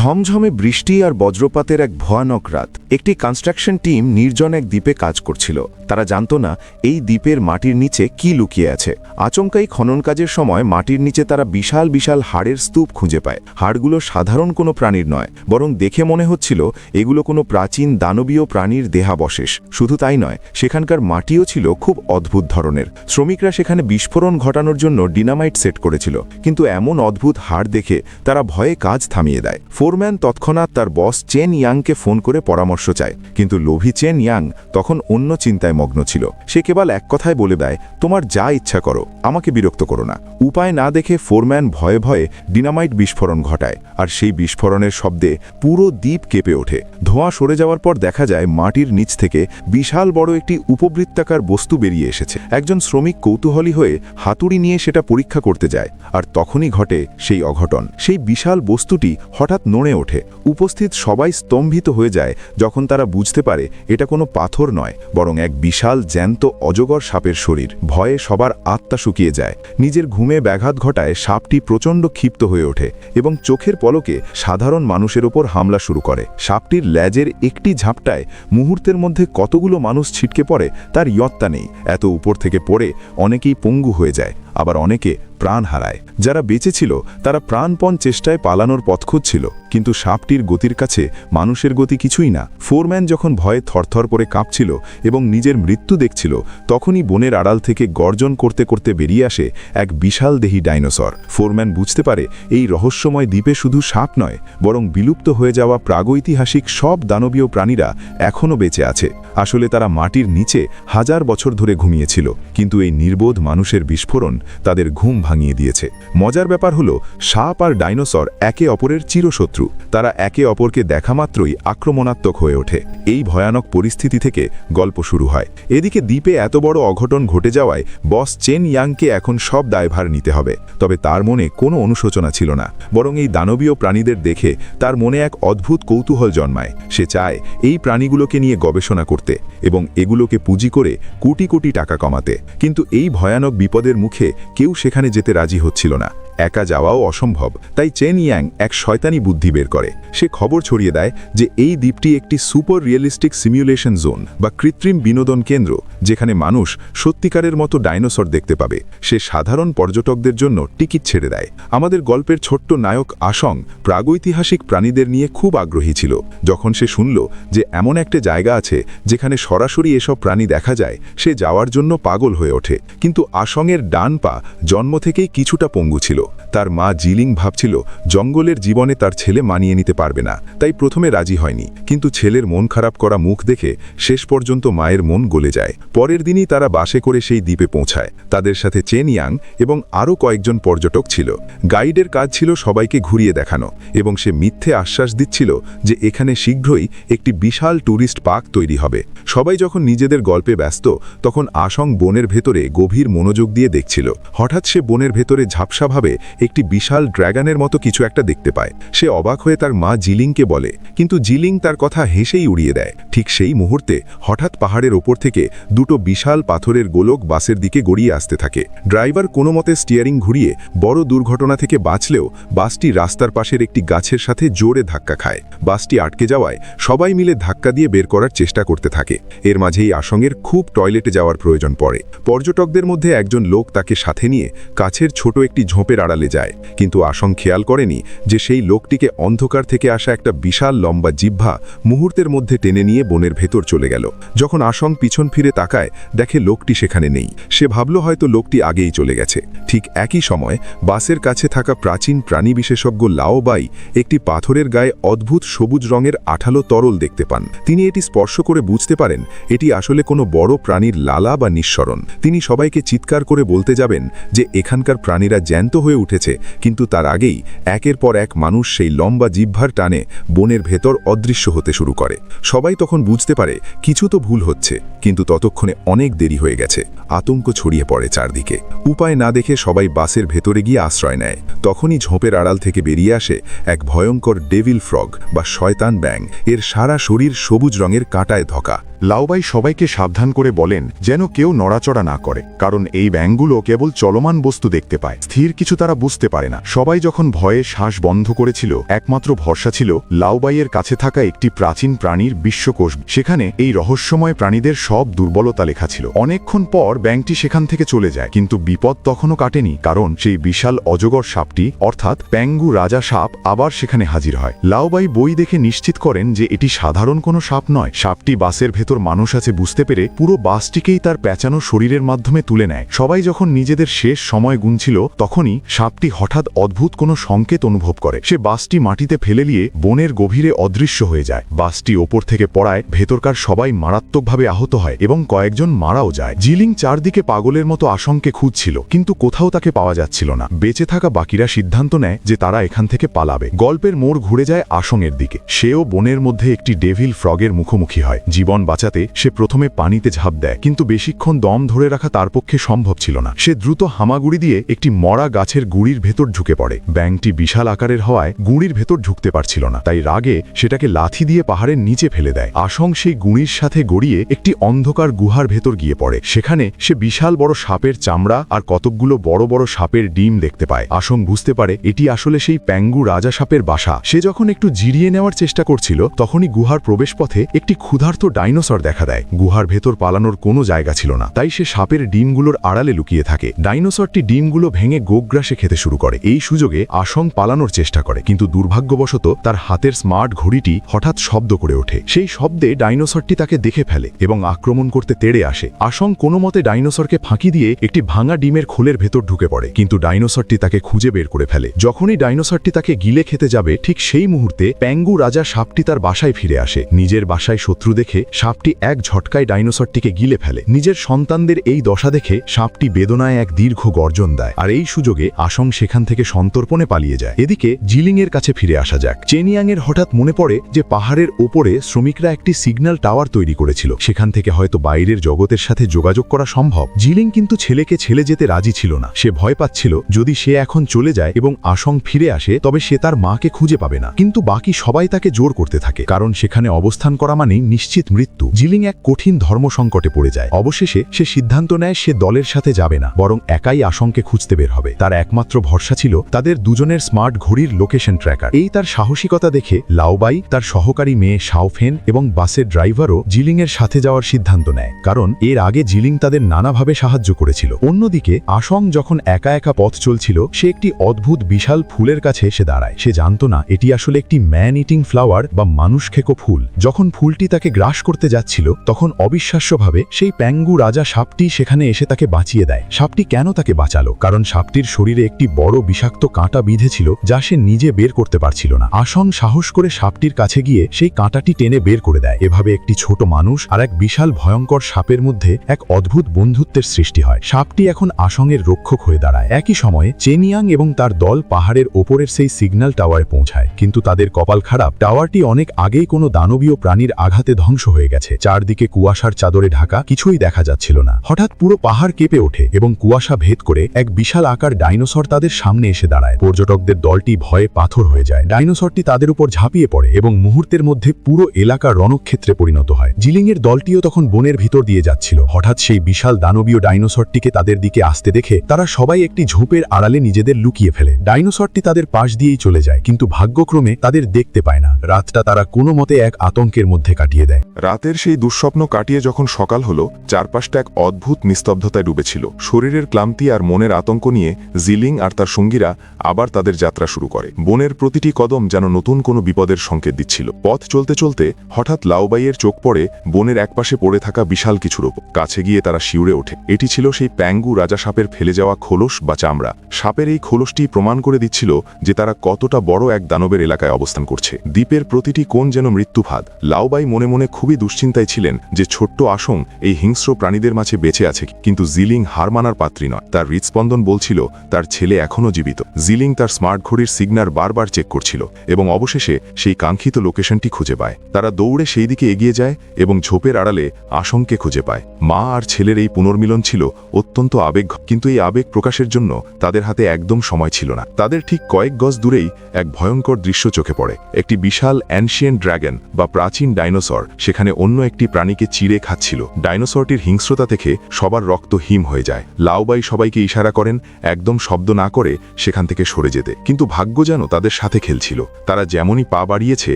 ঝমঝমে বৃষ্টি আর বজ্রপাতের এক ভয়ানক রাত। একটি কনস্ট্রাকশন টিম নির্জন এক দ্বীপে কাজ করছিল। তারা জানত না এই দ্বীপের মাটির নিচে কি লুকিয়ে আছে। আচমকাই খনন কাজের সময় মাটির নিচে তারা বিশাল বিশাল হাড়ের স্তূপ খুঁজে পায়। হাড়গুলো সাধারণ কোনো প্রাণীর নয়, বরং দেখে মনে হচ্ছিল এগুলো কোনো প্রাচীন দানবীয় প্রাণীর দেহাবশেষ। শুধু তাই নয়, সেখানকার মাটিও ছিল খুব অদ্ভুত ধরনের। শ্রমিকরা সেখানে বিস্ফোরণ ঘটানোর জন্য ডিনামাইট সেট করেছিল, কিন্তু এমন অদ্ভুত হাড় দেখে তারা ভয়ে কাজ থামিয়ে দেয়। ফোরম্যান তৎক্ষণাৎ তার বস চেন ইয়াংকে ফোন করে পরামর্শ চায়, কিন্তু লোভী চেন ইয়াং তখন অন্য চিন্তায় মগ্ন ছিল। সে কেবল এক কথায় বলে দেয়, তোমার যা ইচ্ছা করো, আমাকে বিরক্ত করো না। উপায় না দেখে ফোরম্যান ভয়ে ভয়ে ডিনামাইট বিস্ফোরণ ঘটায়, আর সেই বিস্ফোরণের শব্দে পুরো দ্বীপ কেঁপে ওঠে। ধোঁয়া সরে যাওয়ার পর দেখা যায় মাটির নিচ থেকে বিশাল বড় একটি উপবৃত্তাকার বস্তু বেরিয়ে এসেছে। একজন শ্রমিক কৌতূহলী হয়ে হাতুড়ি নিয়ে সেটা পরীক্ষা করতে যায়, আর তখনই ঘটে সেই অঘটন। সেই বিশাল বস্তুটি হঠাৎ নড়ে ওঠে। উপস্থিত সবাই স্তম্ভিত হয়ে যায় যখন তারা বুঝতে পারে এটা কোনো পাথর নয়, বরং এক বিশাল জ্যান্ত অজগর সাপের শরীর। ভয়ে সবার আত্মা শুকিয়ে যায়। নিজের ঘুমে ব্যাঘাত ঘটায় সাপটি প্রচণ্ড ক্ষিপ্ত হয়ে ওঠে এবং চোখের পলকে সাধারণ মানুষের ওপর হামলা শুরু করে। সাপটির লেজের একটি ঝাপটায় মুহূর্তের মধ্যে কতগুলো মানুষ ছিটকে পড়ে তার ইয়ত্তা নেই। এত উপর থেকে পড়ে অনেকেই পঙ্গু হয়ে যায়, আবার অনেকে প্রাণ হারায়। যারা বেঁচে ছিল তারা প্রাণপণ চেষ্টায় পালানোর পথ খুঁজছিল, কিন্তু সাপটির গতির কাছে মানুষের গতি কিছুই না। ফোরম্যান যখন ভয়ে থরথর করে কাঁপছিল এবং নিজের মৃত্যু দেখছিল, তখনই বনের আড়াল থেকে গর্জন করতে করতে বেরিয়ে আসে এক বিশাল দেহী ডাইনোসর। ফোরম্যান বুঝতে পারে এই রহস্যময় দ্বীপে শুধু সাপ নয়, বরং বিলুপ্ত হয়ে যাওয়া প্রাগৈতিহাসিক সব দানবীয় প্রাণীরা এখনও বেঁচে আছে। আসলে তারা মাটির নিচে হাজার বছর ধরে ঘুমিয়েছিল, কিন্তু এই নির্বোধ মানুষের বিস্ফোরণ তাদের ঘুম ভাঙিয়ে দিয়েছে। মজার ব্যাপার হলো, সাপ আর ডাইনোসর একে অপরের চিরশত্রু। তারা একে অপরকে দেখা মাত্রই আক্রমণাত্মক হয়ে ওঠে। এই ভয়ানক পরিস্থিতি থেকে গল্প শুরু হয়। এদিকে দ্বীপে এত বড় অঘটন ঘটে যাওয়ায় বস চেন ইয়াংকে এখন সব দায়ভার নিতে হবে। তবে তার মনে কোনো অনুশোচনা ছিল না, বরং এই দানবীয় প্রাণীদের দেখে তার মনে এক অদ্ভুত কৌতূহল জন্মায়। সে চায় এই প্রাণীগুলোকে নিয়ে গবেষণা করতে এবং এগুলোকে পুঁজি করে কোটি কোটি টাকা কমাতে। কিন্তু এই ভয়ানক বিপদের মুখে কেউ সেখানে যেতে রাজি হচ্ছিল না। একা যাওয়াও অসম্ভব। তাই চেন ইয়াং এক শয়তানি বুদ্ধি বের করে। সে খবর ছড়িয়ে দেয় যে এই দ্বীপটি একটি সুপার রিয়েলিস্টিক সিমুলেশন জোন বা কৃত্রিম বিনোদন কেন্দ্র, যেখানে মানুষ সত্যিকারের মতো ডাইনোসর দেখতে পাবে। সে সাধারণ পর্যটকদের জন্য টিকিট ছেড়ে দেয়। আমাদের গল্পের ছোট্ট নায়ক আসং প্রাগৈতিহাসিক প্রাণীদের নিয়ে খুব আগ্রহী ছিল। যখন সে শুনল যে এমন একটা জায়গা আছে যেখানে সরাসরি এসব প্রাণী দেখা যায়, সে যাওয়ার জন্য পাগল হয়ে ওঠে। কিন্তু আসংয়ের ডান পা জন্ম থেকেই কিছুটা পঙ্গু ছিল। তার মা জিলিং ভাবছিল জঙ্গলের জীবনে তার ছেলে মানিয়ে নিতে পারবে না, তাই প্রথমে রাজি হয়নি। কিন্তু ছেলের মন খারাপ করা মুখ দেখে শেষ পর্যন্ত মায়ের মন গলে যায়। পরের দিনই তারা বাসে করে সেই দ্বীপে পৌঁছায়। তাদের সাথে চেন ইয়াং এবং আরও কয়েকজন পর্যটক ছিল। গাইডের কাজ ছিল সবাইকে ঘুরিয়ে দেখানো, এবং সে মিথ্যে আশ্বাস দিচ্ছিল যে এখানে শীঘ্রই একটি বিশাল ট্যুরিস্ট পার্ক তৈরি হবে। সবাই যখন নিজেদের গল্পে ব্যস্ত, তখন আসং বনের ভেতরে গভীর মনোযোগ দিয়ে দেখছিল। হঠাৎ সে বনের ভেতরে ঝাপসাভাবে একটি বিশাল ড্র্যাগনের মতো কিছু একটা দেখতে পায়। সে অবাক হয়ে তার মা জিলিংকে বলে, কিন্তু জিলিং তার কথা হেসেই উড়িয়ে দেয়। ঠিক সেই মুহূর্তে হঠাৎ পাহাড়ের ওপর থেকে দুটো বিশাল পাথরের গোলক বাসের দিকে গড়িয়ে আসতে থাকে। ড্রাইভার কোনো মতে স্টিয়ারিং ঘুরিয়ে বড় দুর্ঘটনা থেকে বাঁচলেও বাসটি রাস্তার পাশের একটি গাছের সাথে জোরে ধাক্কা খায়। বাসটি আটকে যাওয়ায় সবাই মিলে ধাক্কা দিয়ে বের করার চেষ্টা করতে থাকে। এর মাঝেই আসংয়ের খুব টয়লেটে যাওয়ার প্রয়োজন পড়ে। পর্যটকদের মধ্যে একজন লোক তাকে সাথে নিয়ে কাছের ছোট একটি ঝোপের আড়ালে যায়, কিন্তু আসং খেয়াল করেনি যে সেই লোকটিকে অন্ধকার থেকে আসা একটা বিশাল লম্বা জিহ্বা মুহূর্তের মধ্যে টেনে নিয়ে বনের ভেতর চলে গেল। যখন আসং পিছন ফিরে তাকায়, দেখে লোকটি সেখানে নেই। সে ভাবল হয়তো লোকটি আগেই চলে গেছে। ঠিক একই সময় বাসের কাছে থাকা প্রাচীন প্রাণী বিশেষজ্ঞ লাও বাই একটি পাথরের গায়ে অদ্ভুত সবুজ রঙের আঠালো তরল দেখতে পান। তিনি এটি স্পর্শ করে বুঝতে পারেন এটি আসলে কোনো বড় প্রাণীর লালা বা নিঃসরণ। তিনি সবাইকে চিৎকার করে বলতে যাবেন যে এখানকার প্রাণীরা জ্যান্ত হয়ে উঠেছে, কিন্তু তার আগেই একের পর এক মানুষ সেই লম্বা জিহ্বার টানে বনের ভেতর অদৃশ্য হতে শুরু করে। সবাই তখন বুঝতে পারে কিছু তো ভুল হচ্ছে, কিন্তু ততক্ষণে অনেক দেরি হয়ে গেছে। আতঙ্ক ছড়িয়ে পড়ে চারদিকে। উপায় না দেখে সবাই বাসের ভেতরে গিয়ে আশ্রয় নেয়। তখনই ঝোপের আড়াল থেকে বেরিয়ে আসে এক ভয়ঙ্কর ডেভিল ফ্রগ বা শয়তান ব্যাং। এর সারা শরীর সবুজ রঙের কাঁটায় ধকা। লাওবাই সবাইকে সাবধান করে বলেন যেন কেউ নড়াচড়া না করে, কারণ এই ব্যাঙগুলো কেবল কেবল চলমান বস্তু দেখতে পায়, স্থির কিছু তারা বুঝতে পারে না। সবাই যখন ভয়ে শ্বাস বন্ধ করেছিল, একমাত্র ভরসা ছিল লাউবাইয়ের কাছে থাকা একটি প্রাচীন প্রাণীর বিশ্বকোষ। সেখানে এই রহস্যময় প্রাণীদের সব দুর্বলতা লেখা ছিল। অনেকক্ষণ পর ব্যাঙটি সেখান থেকে চলে যায়, কিন্তু বিপদ তখনও কাটেনি, কারণ সেই বিশাল অজগর সাপটি অর্থাৎ প্যাঙ্গু রাজা সাপ আবার সেখানে হাজির হয়। লাউবাই বই দেখে নিশ্চিত করেন যে এটি সাধারণ কোনো সাপ নয়। সাপটি বাসের ভেতর মানুষ আছে বুঝতে পেরে পুরো বাসটিকেই তার প্যাঁচানো শরীরের মাধ্যমে তুলে নেয়। সবাই যখন নিজেদের শেষ সময় গুনছিল, তখনই সাপটি হঠাৎ অদ্ভুত কোনো সংকেত অনুভব করে। সে বাসটি মাটিতে ফেলে দিয়ে বনের গভীরে অদৃশ্য হয়ে যায়। বাসটি ওপর থেকে পড়ায় ভেতরকার সবাই মারাত্মকভাবে আহত হয় এবং কয়েকজন মারাও যায়। জিলিং চারদিকে পাগলের মতো আশঙ্কে খুঁজছিল, কিন্তু কোথাও তাকে পাওয়া যাচ্ছিল না। বেঁচে থাকা বাকিরা সিদ্ধান্ত নেয় যে তারা এখান থেকে পালাবে। গল্পের মোড় ঘুরে যায় আশংয়ের দিকে। সেও বনের মধ্যে একটি ডেভিল ফ্রগের মুখোমুখি হয়। জীবন বাঁচাতে সে প্রথমে পানিতে ঝাঁপ দেয়, কিন্তু বেশিক্ষণ দম ধরে রাখা তার পক্ষে সম্ভব ছিল না। সে দ্রুত হামাগুড়ি দিয়ে একটি মরা গাছের গুঁড়ির ভেতর ঢুকে পড়ে। ব্যাঙটি বিশাল আকারের হওয়ায় গুঁড়ির ভেতর ঢুকতে পারছিল না, তাই রাগে সেটাকে লাথি দিয়ে পাহাড়ের নিচে ফেলে দেয়। আশং সেই গুঁড়ির সাথে গড়িয়ে একটি অন্ধকার গুহার ভেতর গিয়ে পড়ে। সেখানে সে বিশাল বড় সাপের চামড়া আর কতকগুলো বড় বড় সাপের ডিম দেখতে পায়। আশং বুঝতে পারে এটি আসলে সেই প্যাঙ্গু রাজা সাপের বাসা। সে যখন একটু জিরিয়ে নেওয়ার চেষ্টা করছিল, তখনই গুহার প্রবেশপথে একটি ক্ষুধার্ত ডাইনোসর দেখা দেয়। গুহার ভেতর পালানোর কোনো জায়গা ছিল না, তাই সে সাপের ডিমগুলোর আড়ালে লুকিয়ে থাকে। ডাইনোসরটি ডিমগুলো ভেঙে গোগ্রাসে খেতে শুরু করে। এই সুযোগে আশং পালানোর চেষ্টা করে, কিন্তু দুর্ভাগ্যবশত তার হাতের স্মার্ট ঘড়িটি হঠাৎ শব্দ করে ওঠে। সেই শব্দে ডাইনোসরটি তাকে দেখে ফেলে এবং আক্রমণ করতে তেড়ে আসে। আশং কোনো মতে ডাইনোসরকে ফাঁকি দিয়ে একটি ভাঙা ডিমের খোলের ভেতর ঢুকে পড়ে, কিন্তু ডাইনোসরটি তাকে খুঁজে বের করে ফেলে। যখনই ডাইনোসরটি তাকে গিলে খেতে যাবে, ঠিক সেই মুহূর্তে প্যাঙ্গু রাজা সাপটি তার বাসায় ফিরে আসে। নিজের বাসায় শত্রু দেখে সাপটি এক ঝটকায় ডাইনোসরটিকে গিলে ফেলে। নিজের সন্তানদের এই দশা দেখে সাপটি বেদনায় এক দীর্ঘ গর্জন দেয়, আর এই সুযোগে আশং সেখান থেকে সন্তর্পণে পালিয়ে যায়। এদিকে জিলিংয়ের কাছে ফিরে আসা যাক। চেনিয়াংয়ের হঠাৎ মনে পড়ে যে পাহাড়ের ওপরে শ্রমিকরা একটি সিগন্যাল টাওয়ার তৈরি করেছিল, সেখান থেকে হয়তো বাইরের জগতের সাথে যোগাযোগ করা সম্ভব। জিলিং কিন্তু ছেলেকে ছেড়ে যেতে রাজি ছিল না। সে ভয় পাচ্ছিল যদি সে এখন চলে যায় এবং আশং ফিরে আসে, তবে সে তার মাকে খুঁজে পাবে না। কিন্তু বাকি সবাই তাকে জোর করতে থাকে, কারণ সেখানে অবস্থান করা মানেই নিশ্চিত মৃত্যু। জিলিং এক কঠিন ধর্ম সংকটে পড়ে যায়। অবশেষে সে সিদ্ধান্ত নেয় সে দলের সাথে যাবে না, বরং একাই আশংকে খুঁজতে বের হবে। তার একমাত্র ভরসা ছিল তাদের দুজনের স্মার্ট ঘড়ির লোকেশন ট্র্যাকার। এই তার সাহসিকতা দেখে লাউবাই, তার সহকারী মেয়ে শাওফেন এবং বাসের ড্রাইভারও জিলিংয়ের সাথে যাওয়ার সিদ্ধান্ত নেয়, কারণ এর আগে জিলিং তাদের নানাভাবে সাহায্য করেছিল। অন্যদিকে আশং যখন একা একা পথ চলছিল, সে একটি অদ্ভুত বিশাল ফুলের কাছে এসে দাঁড়ায়। সে জানত না এটি আসলে একটি ম্যান ইটিং ফ্লাওয়ার বা মানুষ খেকো ফুল। যখন ফুলটি তাকে গ্রাস করতে যাচ্ছিল, তখন অবিশ্বাস্যভাবে সেই প্যাঙ্গু রাজা সাপটি সেখানে এসে তাকে বাঁচিয়ে দেয়। সাপটি কেন তাকে বাঁচালো? কারণ সাপটির শরীরে একটি বড় বিষাক্ত কাঁটা বিঁধেছিল, যা সে নিজে বের করতে পারছিল না। আশং সাহস করে সাপটির কাছে গিয়ে সেই কাঁটাটি টেনে বের করে দেয়। এভাবে একটি ছোট মানুষ আর এক বিশাল ভয়ঙ্কর সাপের মধ্যে এক অদ্ভুত বন্ধুত্বের সৃষ্টি হয়। সাপটি এখন আশংয়ের রক্ষক হয়ে দাঁড়ায়। একই সময়ে চেনিয়াং এবং তার দল পাহাড়ের ওপরের সেই সিগন্যাল টাওয়ারে পৌঁছায়, কিন্তু তাদের কপাল খারাপ। টাওয়ারটি অনেক আগেই কোনো দানবীয় প্রাণীর আঘাতে ধ্বংস হয়ে গেছে। চারদিকে কুয়াশার চাদরে ঢাকা, কিছুই দেখা যাচ্ছিল না। হঠাৎ পুরো পাহাড় কেঁপে ওঠে এবং কুয়াশা ভেদ করে এক বিশাল আকার ডাইনোসর তাদের সামনে এসে দাঁড়ায়। পর্যটকদের দলটি ভয়ে পাথর হয়ে যায়। ডাইনোসরটি তাদের উপর ঝাঁপিয়ে পড়ে এবং মুহূর্তের মধ্যে পুরো এলাকা রণক্ষেত্রে পরিণত হয়। জিলিংয়ের দলটিও তখন বনের ভিতর দিয়ে যাচ্ছিল। হঠাৎ সেই বিশাল দানবীয় ডাইনোসরটিকে তাদের দিকে আসতে দেখে তারা সবাই একটি ঝোপের আড়ালে নিজেদের লুকিয়ে ফেলে। ডাইনোসরটি তাদের পাশ দিয়েই চলে যায়, কিন্তু ভাগ্যক্রমে তাদের দেখতে পায় না। রাতটা তারা কোনো মতে এক আতঙ্কের মধ্যে কাটিয়ে দেয়। রাতের সেই দুঃস্বপ্ন কাটিয়ে যখন সকাল হলো, চারপাশটা এক অদ্ভুত নিস্তব্ধতায় ডুবেছিল। শরীরের ক্লান্তি আর মনের আতঙ্ক নিয়ে জিলিং আর তার সঙ্গীরা আবার তাদের যাত্রা শুরু করে। বনের প্রতিটি কদম যেন নতুন কোনো বিপদের সংকেত দিচ্ছিল। পথ চলতে চলতে হঠাৎ লাউবাইয়ের চোখ পড়ে বনের একপাশে পড়ে থাকা বিশাল কিছুর ওপর। কাছে গিয়ে তারা শিউরে ওঠে। এটি ছিল সেই প্যাঙ্গু রাজা সাপের ফেলে যাওয়া খোলস বা চামড়া। সাপের এই খোলসটি প্রমাণ করে দিচ্ছিল যে তারা কতটা বড় এক দানবের এলাকায় অবস্থান করছে। দ্বীপের প্রতিটি কোণ যেন মৃত্যুফাদ। লাউবাই মনে মনে খুবই দুশ্চিন্তায় ছিলেন যে ছোট্ট আশং এই হিংস্র প্রাণীদের মাঝে বেঁচে আছে, কিন্তু জিলিং হার মানার পাত্রী নয়। তার হৃৎস্পন্দন বলছিল তার ছেলে এখনও জীবিত। জিলিং তার স্মার্ট ঘড়ির সিগন্যাল বারবার চেক করছিল এবং অবশেষে সেই কাঙ্ক্ষিত লোকেশনটি খুঁজে পায়। তারা দৌড়ে সেই দিকে এগিয়ে যায় এবং ঝোপের আড়ালে আশংকে খুঁজে পায়। মা আর ছেলের এই পুনর্মিলন ছিল অত্যন্ত আবেগ, কিন্তু এই আবেগ প্রকাশের জন্য তাদের হাতে একদম সময় ছিল না। তাদের ঠিক কয়েক গজ দূরেই এক ভয়ঙ্কর দৃশ্য চোখে পড়ে। একটি বিশাল অ্যানশিয়েন্ট ড্রাগন বা প্রাচীন ডাইনোসর সেখানে অন্য একটি প্রাণীকে চিড়ে খাচ্ছিল। ডাইনোসরটির হিংস্রতা দেখে সবার রক্ত হিম হয়ে যায়। লাউবাই সবাইকে ইশারা করেন একদম শব্দ না করে সেখান থেকে সরে যেতে, কিন্তু ভাগ্য যেন তাদের সাথে খেলছিল। তারা যেমনই পা বাড়িয়েছে,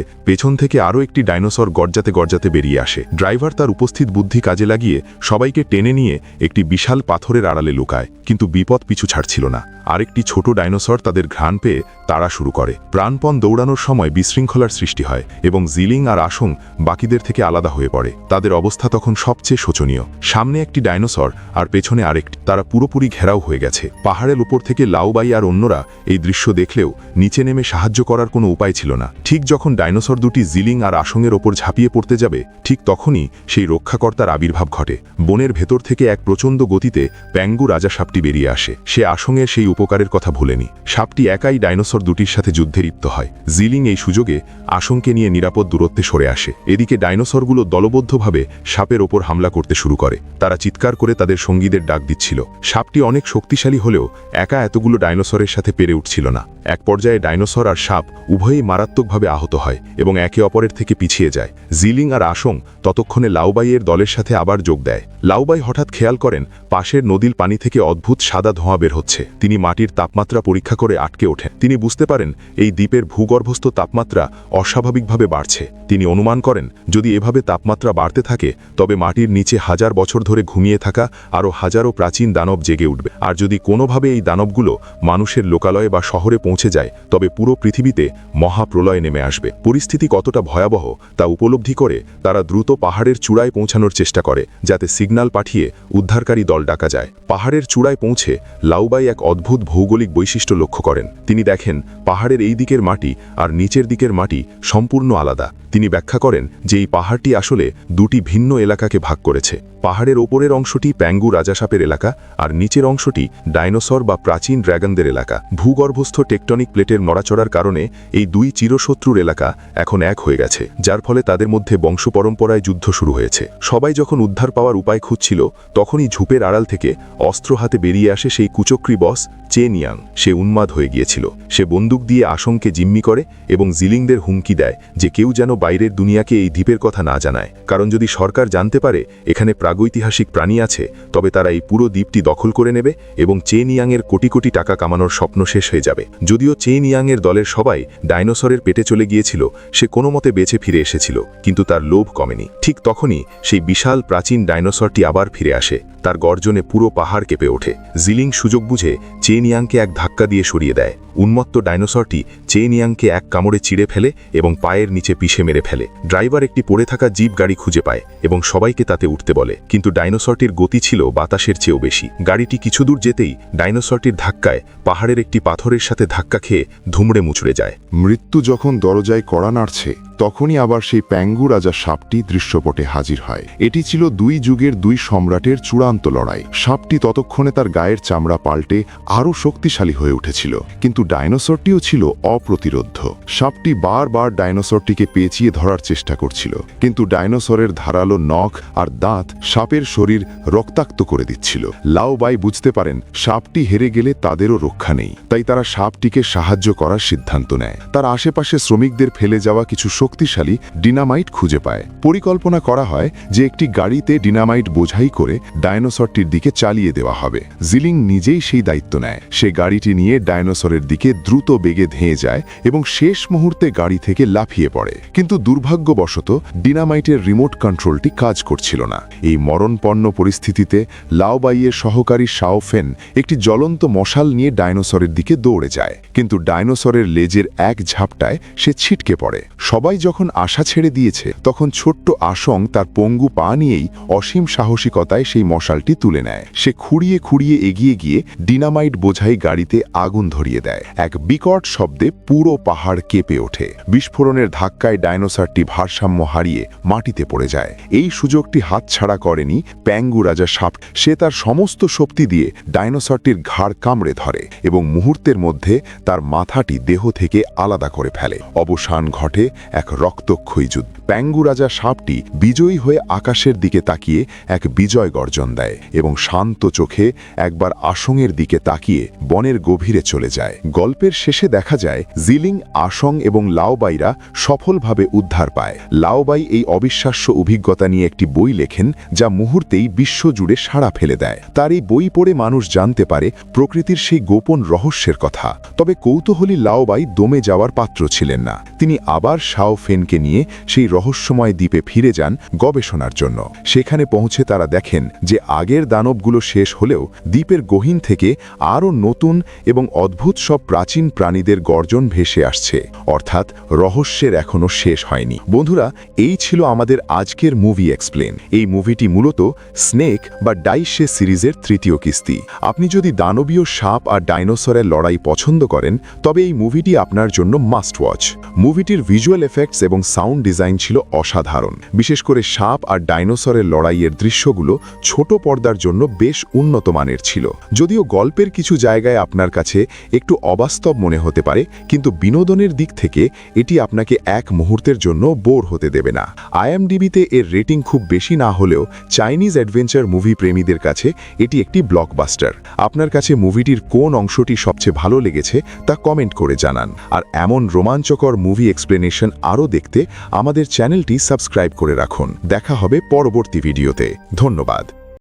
পেছন থেকে আরও একটি ডাইনোসর গর্জাতে গর্জাতে বেরিয়ে আসে। ড্রাইভার তার উপস্থিত বুদ্ধি কাজে লাগিয়ে সবাইকে টেনে নিয়ে একটি বিশাল পাথরের আড়ালে লুকায়, কিন্তু বিপদ পিছু ছাড়ছিল না। আরেকটি ছোট ডাইনোসর তাদের ঘ্রাণ পেয়ে তাড়া শুরু করে। প্রাণপণ দৌড়ানোর সময় বিশৃঙ্খলার সৃষ্টি হয় এবং জিলিং আর আসং বাকিদের থেকে আলাদা হয়ে পড়ে। তাদের অবস্থা তখন সবচেয়ে শোচনীয়। সামনে একটি ডাইনোসর আর পেছনে আরেকটি, তারা পুরোপুরি ঘেরাও হয়ে গেছে। পাহাড়ের উপর থেকে লাউবাই আর অন্যরা এই দৃশ্য দেখলেও নিচে নেমে সাহায্য করার কোনো উপায় ছিল না। ঠিক যখন ডাইনোসর দুটি জিলিং আর আসংয়ের ওপর ঝাঁপিয়ে পড়তে যাবে, ঠিক তখনই সেই রক্ষাকর্তার আবির্ভাব ঘটে। বনের ভেতর থেকে এক প্রচণ্ড গতিতে প্যাঙ্গু রাজা সাপটি বেরিয়ে আসে। সে আসংয়ের সেই উপকারের কথা ভুলেনি। সাপটি একাই ডাইনোসর দুটির সাথে যুদ্ধে লিপ্ত হয়। জিলিং এই সুযোগে আসংকে নিয়ে নিরাপদ দূরত্বে সরে আসে। এদিকে ডাইনোসরগুলো দলবদ্ধভাবে সাপের ওপর হামলা করতে শুরু করে। তারা চিৎকার করে তাদের সঙ্গীদের ডাক দিচ্ছিল। সাপটি অনেক শক্তিশালী হলেও একা এতগুলো ডাইনোসরের সাথে পেরে উঠছিল না। এক পর্যায়ে ডাইনোসর আর সাপ উভয়ই মারাত্মকভাবে আহত হয় এবং একে অপরের থেকে পিছিয়ে যায়। জিলিং আর আসং ততক্ষণে লাউবাইয়ের দলের সাথে আবার যোগ দেয়। লাউবাই হঠাৎ খেয়াল করেন পাশের নদীর পানি থেকে অদ্ভুত সাদা ধোঁয়া বের হচ্ছে। তিনি মাটির তাপমাত্রা পরীক্ষা করে আটকে ওঠেন। তিনি বুঝতে পারেন এই দ্বীপের ভূগর্ভস্থ তাপমাত্রা অস্বাভাবিকভাবে বাড়ছে। তিনি অনুমান করেন যদি এভাবে তাপমাত্রা বাড়তে থাকে তবে মাটির নিচে হাজার বছর ধরে ঘুমিয়ে থাকা আরও হাজারো প্রাচীন দানব জেগে উঠবে। আর যদি কোনোভাবে এই দানবগুলো মানুষের লোকালয়ে বা শহরে পৌঁছে যায় তবে পুরো পৃথিবীতে মহাপ্রলয় নেমে আসবে। পরিস্থিতি কতটা ভয়াবহ তা উপলব্ধি করে তারা দ্রুত পাহাড়ের চূড়ায় পৌঁছানোর চেষ্টা করে, যাতে সিগন্যাল পাঠিয়ে উদ্ধারকারী দল ডাকা যায়। পাহাড়ের চূড়ায় পৌঁছে লাউবাই এক অদ্ভুত ভৌগোলিক বৈশিষ্ট্য লক্ষ্য করেন। তিনি দেখেন পাহাড়ের এই দিকের মাটি আর নিচের দিকের মাটি সম্পূর্ণ আলাদা। তিনি ব্যাখ্যা করেন যে এই পাহাড়টি আসলে দুটি ভিন্ন এলাকাকে ভাগ করেছে। পাহাড়ের ওপরের অংশটি প্যাঙ্গু রাজাসাপের এলাকা আর নিচের অংশটি ডাইনোসর বা প্রাচীন ড্র্যাগনদের এলাকা। ভূগর্ভস্থ টেকটনিক প্লেটের নড়াচড়ার কারণে এই দুই চিরশত্রুর এলাকা এখন এক হয়ে গেছে, যার ফলে তাদের মধ্যে বংশ পরম্পরায় যুদ্ধ শুরু হয়েছে। সবাই যখন উদ্ধার পাওয়ার উপায় খুঁজছিল তখনই ঝুপের আড়াল থেকে অস্ত্র হাতে বেরিয়ে আসে সেই কুচক্রী বস চেন ইয়াং। সে উন্মাদ হয়ে গিয়েছিল। সে বন্দুক দিয়ে আসংকে জিম্মি করে এবং জিলিংদের হুমকি দেয় যে কেউ যেন বাইরের দুনিয়াকে এই দ্বীপের কথা না জানায়, কারণ যদি সরকার জানতে পারে এখানে প্রাগৈতিহাসিক প্রাণী আছে তবে তারা এই পুরো দ্বীপটি দখল করে নেবে এবং চেন ইয়াংয়ের কোটি কোটি টাকা কামানোর স্বপ্ন শেষ হয়ে যাবে। যদিও চেন ইয়াংয়ের দলের সবাই ডাইনোসরের পেটে চলে গিয়েছিল, সে কোনো মতে বেঁচে ফিরে এসেছিল, কিন্তু তার লোভ কমেনি। ঠিক তখনই সেই বিশাল প্রাচীন ডাইনোসরটি আবার ফিরে আসে। তার গর্জনে পুরো পাহাড় কেঁপে ওঠে। জিলিং সুযোগ বুঝে চেন ইয়াংকে এক ধাক্কা দিয়ে সরিয়ে দেয়। উন্মত্ত ডাইনোসরটি চেন ইয়াংকে এক কামড়ে চিড়ে ফেলে এবং পায়ের নিচে পিষে মেরে ফেলে। ড্রাইভার একটি পড়ে থাকা জিপ গাড়ি খুঁজে পায় এবং সবাইকে তাতে উঠতে বলে, কিন্তু ডাইনোসরটির গতি ছিল বাতাসের চেয়েও বেশি। গাড়িটি কিছু দূর যেতেই ডাইনোসরটির ধাক্কায় পাহাড়ের একটি পাথরের সাথে ধাক্কা খেয়ে ধুমড়ে মুচড়ে যায়। মৃত্যু যখন দরজায় কড়া নাড়ছে তখনই আবার সেই প্যাঙ্গু রাজা সাপটি দৃশ্যপটে হাজির হয়। এটি ছিল দুই যুগের দুই সম্রাটের চূড়ান্ত লড়াই। সাপটি ততক্ষণে তার গায়ের চামড়া পাল্টে আরও শক্তিশালী হয়ে উঠেছিল, কিন্তু ডাইনোসরটিও ছিল অপ্রতিরোধ্য। সাপটি বারবার ডাইনোসরটিকে পেঁচিয়ে ধরার চেষ্টা করছিল, কিন্তু ডাইনোসরের ধারালো নখ আর দাঁত সাপের শরীর রক্তাক্ত করে দিচ্ছিল। লাউবাই বুঝতে পারেন সাপটি হেরে গেলে তাদেরও রক্ষা নেই, তাই তারা সাপটিকে সাহায্য করার সিদ্ধান্ত নেয়। তার আশেপাশে শ্রমিকদের ফেলে যাওয়া কিছু শক্তিশালী ডিনামাইট খুঁজে পায়। পরিকল্পনা করা হয় যে একটি গাড়িতে ডিনামাইট বোঝাই করে ডাইনোসরটির দিকে চালিয়ে দেওয়া হবে। জিলিং নিজেই সেই দায়িত্ব নেয়। সে গাড়িটি নিয়ে ডাইনোসরের দিকে দ্রুত বেগে ধেয়ে যায় এবং শেষ মুহূর্তে গাড়ি থেকে লাফিয়ে পড়ে, কিন্তু দুর্ভাগ্যবশত ডিনামাইটের রিমোট কন্ট্রোলটি কাজ করছিল না। এই মরণপন্ন পরিস্থিতিতে লাওবাইয়ের সহকারী শাওফেন একটি জ্বলন্ত মশাল নিয়ে ডাইনোসরের দিকে দৌড়ে যায়, কিন্তু ডাইনোসরের লেজের এক ঝাপটায় সে ছিটকে পড়ে। সবাই যখন আশা ছেড়ে দিয়েছে তখন ছোট্ট আসং তার পঙ্গু পা নিয়েই অসীম সাহসিকতায় সেই মশালটি তুলে নেয়। সে খুঁড়িয়ে খুঁড়িয়ে এগিয়ে গিয়ে ডিনামাইট বোঝাই গাড়িতে আগুন ধরিয়ে দেয়। এক বিকট শব্দে পুরো পাহাড় কেঁপে ওঠে। বিস্ফোরণের ধাক্কায় ডাইনোসরটি ভারসাম্য হারিয়ে মাটিতে পড়ে যায়। এই সুযোগটি হাতছাড়া করেনি প্যাঙ্গু রাজা সাপ। সে তার সমস্ত শক্তি দিয়ে ডাইনোসরটির ঘাড় কামড়ে ধরে এবং মুহূর্তের মধ্যে তার মাথাটি দেহ থেকে আলাদা করে ফেলে। অবসান ঘটে এক এক রক্তক্ষয়ী যুদ্ধ। প্যাঙ্গু রাজা সাপটি বিজয়ী হয়ে আকাশের দিকে তাকিয়ে এক বিজয় গর্জন দেয় এবং শান্ত চোখে একবার আসংয়ের দিকে তাকিয়ে বনের গভীরে চলে যায়। গল্পের শেষে দেখা যায় জিলিং, আসং এবং লাওবাইরা সফলভাবে উদ্ধার পায়। লাওবাই এই অবিশ্বাস্য অভিজ্ঞতা নিয়ে একটি বই লেখেন যা মুহূর্তেই বিশ্বজুড়ে সাড়া ফেলে দেয়। তার এই বই পড়ে মানুষ জানতে পারে প্রকৃতির সেই গোপন রহস্যের কথা। তবে কৌতূহলী লাওবাই দমে যাওয়ার পাত্র ছিলেন না। তিনি আবার শাও ফেনকে নিয়ে সেই রহস্যময় দ্বীপে ফিরে যান গবেষণার জন্য। সেখানে পৌঁছে তারা দেখেন যে আগের দানবগুলো শেষ হলেও দ্বীপের গহীন থেকে আরও নতুন এবং অদ্ভুত সব প্রাচীন প্রাণীদের গর্জন ভেসে আসছে, অর্থাৎ রহস্যের এখনও শেষ হয়নি। বন্ধুরা, এই ছিল আমাদের আজকের মুভি এক্সপ্লেন। এই মুভিটি মূলত স্নেক বা ডাইশে সিরিজের তৃতীয় কিস্তি। আপনি যদি দানবীয় সাপ আর ডাইনোসরের লড়াই পছন্দ করেন তবে এই মুভিটি আপনার জন্য মাস্ট ওয়াচ। মুভিটির ভিজুয়াল এফেক্টস এবং সাউন্ড ডিজাইন ছিল অসাধারণ। বিশেষ করে সাপ আর ডাইনোসরের লড়াইয়ের দৃশ্যগুলো ছোট পর্দার জন্য বেশ উন্নত মানের ছিল। যদিও গল্পের কিছু জায়গায় আপনার কাছে একটু অবাস্তব মনে হতে পারে, কিন্তু বিনোদনের দিক থেকে এটি আপনাকে এক মুহূর্তের জন্য বোর হতে দেবে না। IMDb-তে এর রেটিং খুব বেশি না হলেও চাইনিজ অ্যাডভেঞ্চার মুভি প্রেমীদের কাছে এটি একটি ব্লকবাস্টার। আপনার কাছে মুভিটির কোন অংশটি সবচেয়ে ভালো লেগেছে তা কমেন্ট করে জানান। আর এমন রোমাঞ্চকর মুভি এক্সপ্লেনেশন আরও দেখতে আমাদের চ্যানেলটি সাবস্ক্রাইব করে রাখুন। দেখা হবে পরবর্তী ভিডিওতে। ধন্যবাদ।